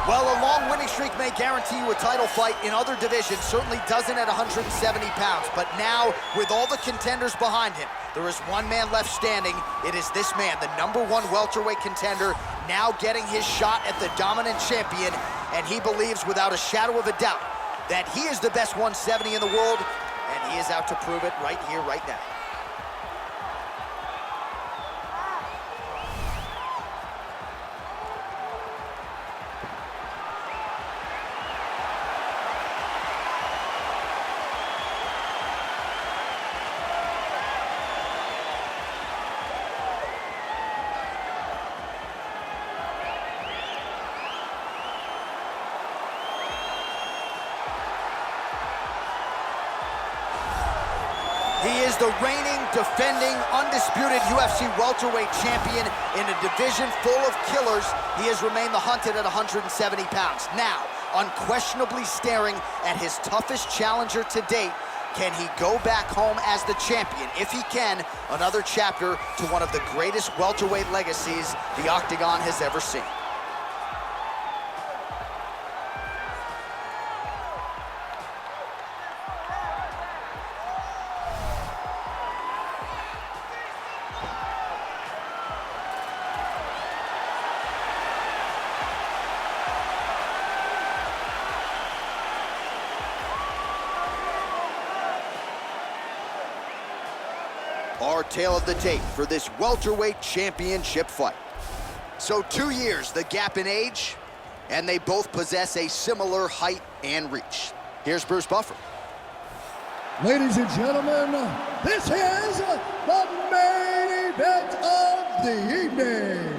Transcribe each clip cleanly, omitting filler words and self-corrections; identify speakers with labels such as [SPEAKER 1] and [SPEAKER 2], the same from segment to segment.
[SPEAKER 1] Well, a long winning streak may guarantee you a title fight in other divisions, certainly doesn't at 170 pounds. But now, with all the contenders behind him, there is one man left standing. It is this man, the #1 welterweight contender, now getting his shot at the dominant champion. And he believes without a shadow of a doubt that he is the best 170 in the world, and he is out to prove it right here, right now. He is the reigning, defending, undisputed UFC welterweight champion in a division full of killers. He has remained the hunted at 170 pounds. Now, unquestionably staring at his toughest challenger to date. Can he go back home as the champion? If he can, another chapter to one of the greatest welterweight legacies the Octagon has ever seen. Our tale of the tape for this welterweight championship fight. So 2 years, the gap in age, and they both possess a similar height and reach. Here's Bruce Buffer.
[SPEAKER 2] Ladies and gentlemen, this is the main event of the evening.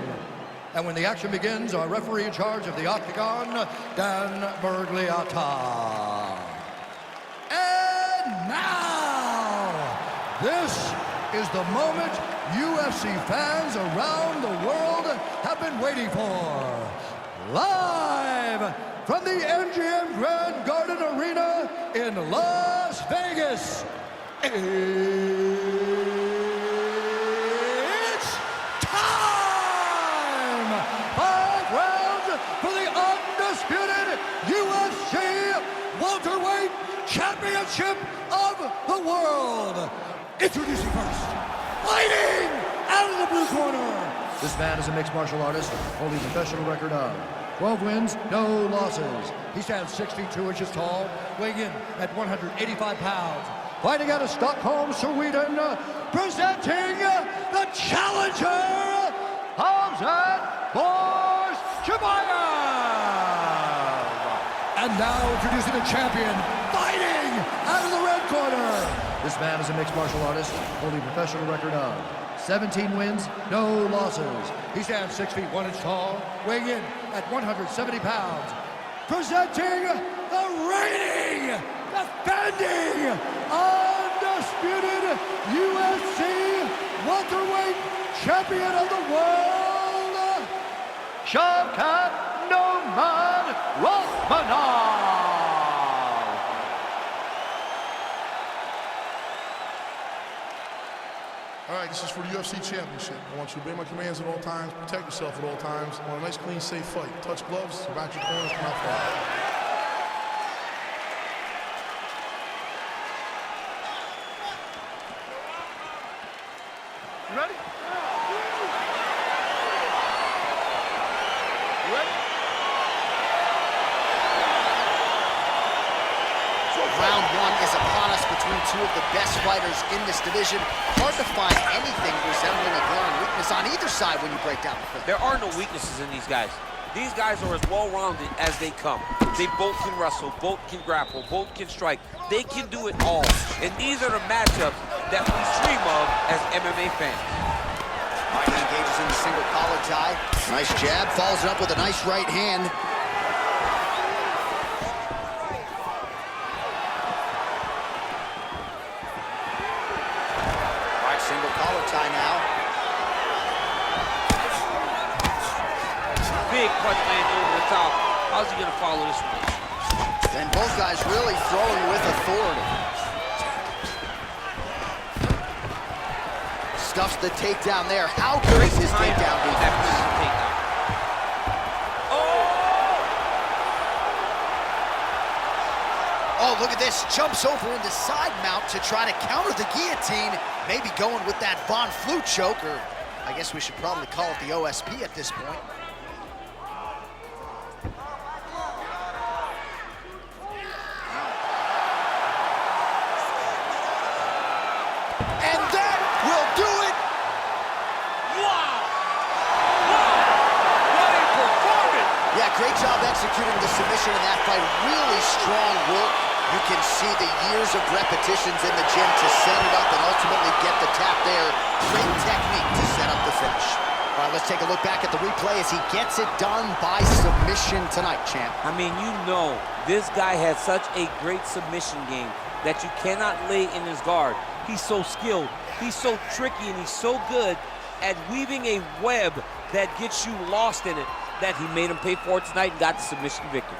[SPEAKER 2] And when the action begins, our referee in charge of the Octagon, Dan Bergliata. And now, this is the moment UFC fans around the world have been waiting for. Live from the MGM Grand Garden Arena in Las Vegas, it's time! 5 rounds for the undisputed UFC welterweight championship of the world. Introducing first, fighting out of the blue corner. This man is a mixed martial artist, holding a professional record of 12 wins, no losses. He stands 6 feet 2 inches tall, weighing in at 185 pounds. Fighting out of Stockholm, Sweden, presenting the challenger, Khamzat Chimaev. And now introducing the champion, fighting out of the red corner. This man is a mixed martial artist, holding a professional record of 17 wins, no losses. He stands 6 feet 1 inch tall, weighing in at 170 pounds. Presenting the reigning, defending, undisputed UFC welterweight champion of the world, Shavkat Rakhmonov.
[SPEAKER 3] All right, this is for the UFC Championship. I want you to obey my commands at all times, protect yourself at all times. I want a nice, clean, safe fight. Touch gloves, back your corners, come out far. You ready? You ready?
[SPEAKER 1] Round 1 is upon us between two of the best fighters in this division. Hard to find anything resembling a glaring weakness on either side when you break down the film.
[SPEAKER 4] There are no weaknesses in these guys. These guys are as well-rounded as they come. They both can wrestle, both can grapple, both can strike. They can do it all. And these are the matchups that we dream of as MMA fans.
[SPEAKER 1] All right, he engages in the single collar tie. Nice jab, follows it up with a nice right hand. Single collar tie now.
[SPEAKER 4] Big punch lands over the top. How's he going to follow this one?
[SPEAKER 1] And both guys really throwing with authority. Stuffs the takedown there. How good is his takedown defense?
[SPEAKER 4] Oh!
[SPEAKER 1] Look at this, jumps over into side mount to try to counter the guillotine. Maybe going with that Von Flue choke, or I guess we should probably call it the OSP at this point. And that will do it.
[SPEAKER 4] Wow! Wow! What a performance!
[SPEAKER 1] Yeah, great job executing the submission in that fight. Really strong work. You can see the years of repetitions in the gym to set it up and ultimately get the tap there. Great technique to set up the finish. All right, let's take a look back at the replay as he gets it done by submission tonight, champ.
[SPEAKER 4] I mean, you know, this guy has such a great submission game that you cannot lay in his guard. He's so skilled, he's so tricky, and he's so good at weaving a web that gets you lost in it that he made him pay for it tonight and got the submission victory.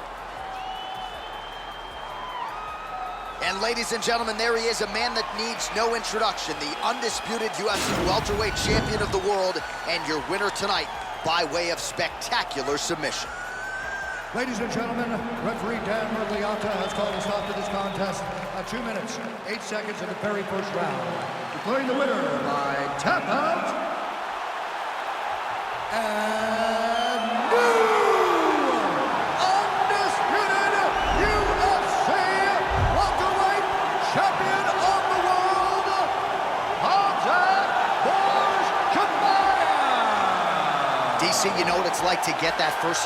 [SPEAKER 1] And ladies and gentlemen, there he is, a man that needs no introduction, the undisputed UFC welterweight champion of the world, and your winner tonight by way of spectacular submission.
[SPEAKER 2] Ladies and gentlemen, referee Dan Mergliata has called a stop to this contest at 2 minutes, 8 seconds of the very first round. Declaring the winner by tap out, and new undisputed UFC welterweight champion of the world, Khamzat Chimaev.
[SPEAKER 1] DC, you know what it's like to get that first